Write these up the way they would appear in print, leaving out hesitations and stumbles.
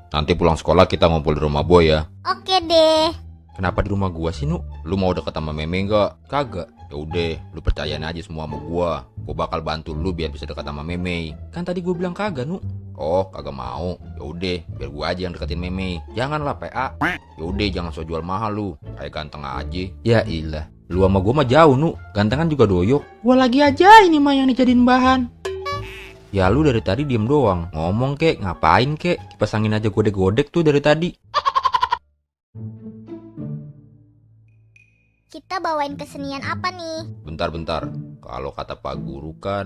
Nanti pulang sekolah kita ngumpul di rumah Boy ya. Oke deh. Kenapa di rumah gua sih, Nu? Lu mau deket sama Meme enggak? Kagak. Ya udah, lu percayain aja semua sama gua. Gua bakal bantu lu biar bisa dekat sama Meme. Kan tadi gua bilang kagak, Nu. Oh, kagak mau. Ya udah, biar gua aja yang deketin Meme. Janganlah PA. Ya udah, jangan so jual mahal lu. Kayak ganteng aja. Ya ilah. Lu sama gua mah jauh, Nu. Gantengan juga doyok. Gua lagi aja ini mah yang dijadiin bahan. Ya lu dari tadi diem doang. Ngomong kek, ngapain kek? Kipas angin aja godek-godek tuh dari tadi. Kita bawain kesenian apa nih? Bentar. Kalau kata Pak Guru kan...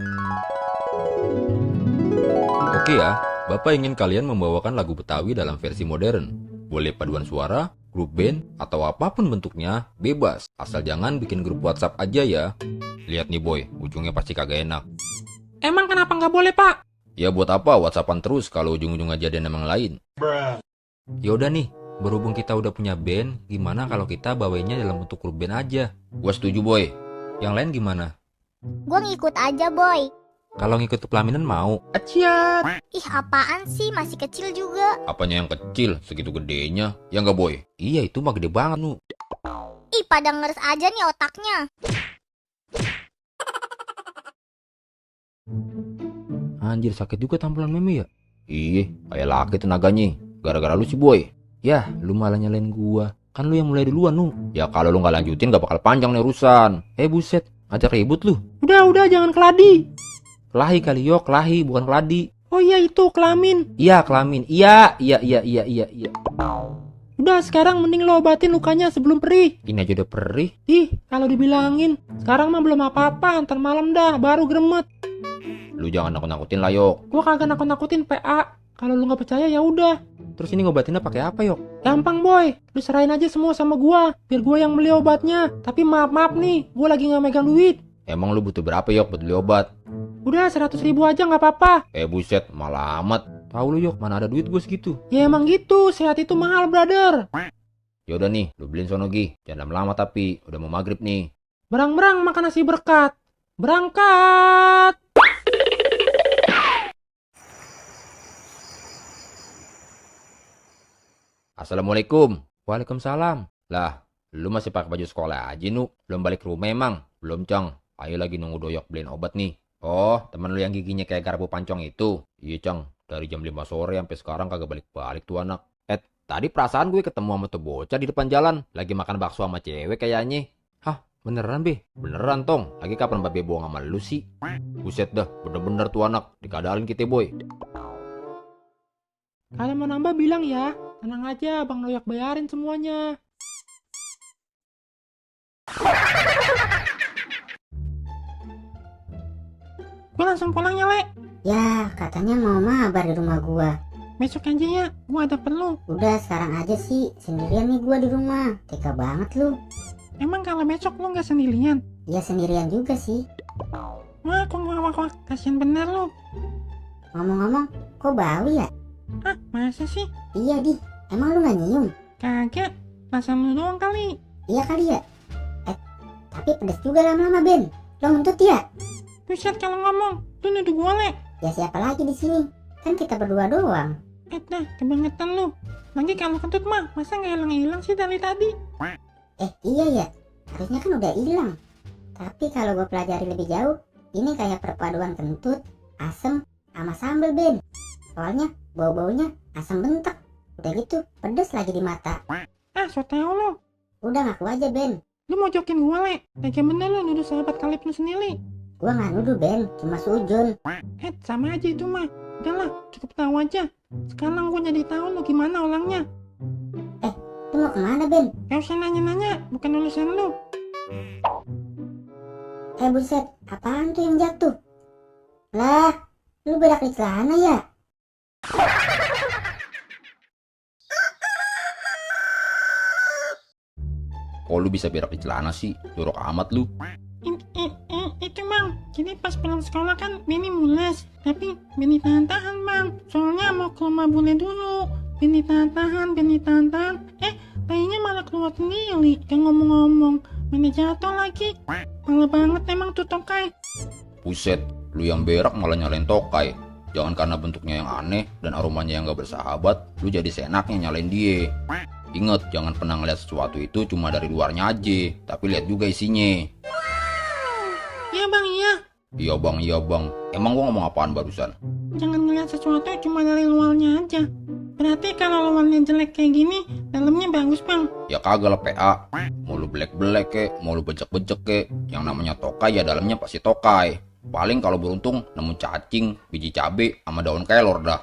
Oke ya, Bapak ingin kalian membawakan lagu Betawi dalam versi modern. Boleh paduan suara, grup band, atau apapun bentuknya, bebas. Asal jangan bikin grup WhatsApp aja ya. Lihat nih Boy, ujungnya pasti kagak enak. Emang kenapa nggak boleh, Pak? Ya buat apa WhatsAppan terus kalau ujung-ujungnya jadi nama lain? Ya udah nih, berhubung kita udah punya band, gimana kalau kita bawainnya dalam bentuk grup band aja? Gua setuju Boy. Yang lain gimana? Gue ngikut aja, Boy. Kalau ngikut ke pelaminan mau? Aciat. Ih, apaan sih? Masih kecil juga. Apanya yang kecil, segitu gedenya? Ya nggak Boy? Iya itu mah gede banget Nu. Ih, pada ngeres aja nih otaknya. Anjir sakit juga tampilan Meme ya? Iya, kayak laki tenaganya. Gara-gara lu sih Boy. Ya, lu malah nyalain gua. Kan lu yang mulai duluan Nu. Ya kalau lu nggak lanjutin gak bakal panjang nih urusan. Buset, ngajak ribut lu. Udah, jangan keladi. Kelahi kali yo, kelahi bukan keladi. Oh iya itu kelamin. Iya, kelamin. Iya. Udah sekarang mending lo obatin lukanya sebelum perih. Ini aja udah perih. Ih, kalau dibilangin. Sekarang mah belum apa-apa, ntar malam dah baru gremet. Lu jangan nakut-nakutin lah Yok. Gua kagak nakut-nakutin PA. Kalau lu nggak percaya ya udah. Terus ini ngobatinnya pakai apa Yok? Gampang Boy, lu serahin aja semua sama gua. Biar gua yang beli obatnya. Tapi maaf nih, gua lagi nggak megang duit. Emang lu butuh berapa Yok buat beli obat? Udah 100.000 aja nggak apa-apa. Buset, malah amat. Tahu lu Yok, mana ada duit gue segitu. Ya emang gitu, sehat itu mahal brother. Ya udah nih, lu beliin sono Gi. Jangan lama tapi udah mau maghrib nih. Berang-berang makan nasi berkat. Berangkat. Assalamualaikum. Waalaikumsalam. Lah, lu masih pakai baju sekolah aja Nu. Belum balik ke rumah emang? Belum Cang. Ayo lagi nunggu doyok beliin obat nih. Oh, temen lu yang giginya kayak garpu pancong itu? Iya Cang, dari jam 5 sore sampai sekarang kagak balik-balik tuh anak. Tadi perasaan gue ketemu sama tuh bocah di depan jalan. Lagi makan bakso sama cewek kayaknya. Hah, beneran Be? Beneran Tong. Lagi kapan Babe bohong sama lu sih? Buset dah, bener-bener tuh anak. Dikadalin kita Boy. Kalau mau nambah bilang ya. Tenang aja, Bang Noyak bayarin semuanya. Gue langsung pulang ya, Le. Ya, katanya mau mabar di rumah gua. Besok aja ya, gua ada perlu. Udah sekarang aja sih, sendirian nih gua di rumah. Tega banget lu. Emang kalau besok lu nggak sendirian? Ya sendirian juga sih. Wah, kok kasihan bener lu. Ngomong-ngomong, kok bau ya? Ah, masa sih? Iya di, emang lu gak nyium? Kagak, rasa lu doang kali. Iya kali ya. Tapi pedes juga lama-lama Ben. Lo ngentut ya? Buset kalau ngomong, lu nuduh gua, Le. Ya siapa lagi di sini? Kan kita berdua doang. Dah, kebangetan lu. Lagi kalau kentut mah, masa nggak hilang-hilang sih dari tadi? Iya ya, harusnya kan udah hilang. Tapi kalau gue pelajari lebih jauh, ini kayak perpaduan kentut, asem, sama sambel Ben. Soalnya bau-baunya asam bentek. Udah gitu, pedes lagi di mata. Ah, so tau lu. Udah ngaku aja Ben. Lu mau jokin gua, Le. Tega bener lu nuduh sahabat kalip lu sendiri. Gua nggak nuduh Ben, cuma sujun. Sama aja itu mah. Udahlah, cukup tahu aja. Sekarang gua jadi tahu lu gimana orangnya. Lu mau kemana Ben? Gak usah nanya-nanya, bukan urusan lu. Buset, apaan tuh yang jatuh? Lah, lu berak di celana ya? Kok lu bisa berak di celana sih? Jorok amat lu. Itu bang, jadi pas pulang sekolah kan Benny mules. Tapi Benny tahan-tahan bang, soalnya mau ke rumah bule dulu. Benny tahan-tahan. Tayinya malah keluar sendiri. Gak ngomong-ngomong, Benny jatuh lagi. Malu banget emang tuh tokai. Buset, lu yang berak malah nyalain tokai. Jangan karena bentuknya yang aneh dan aromanya yang gak bersahabat, lu jadi seenaknya nyalain dia. Ingat, jangan pernah ngeliat sesuatu itu cuma dari luarnya aja, tapi lihat juga isinya. Iya bang, iya. Iya bang. Emang gua ngomong apaan barusan? Jangan ngeliat sesuatu cuma dari luarnya aja. Berarti kalau luarnya jelek kayak gini, dalamnya bagus bang. Ya kagak lah PA. Mau lu belek-belek kek, mau lu bejek-bejek kek. Yang namanya tokai ya dalamnya pasti tokai. Paling kalau beruntung nemu cacing, biji cabe, sama daun kelor dah.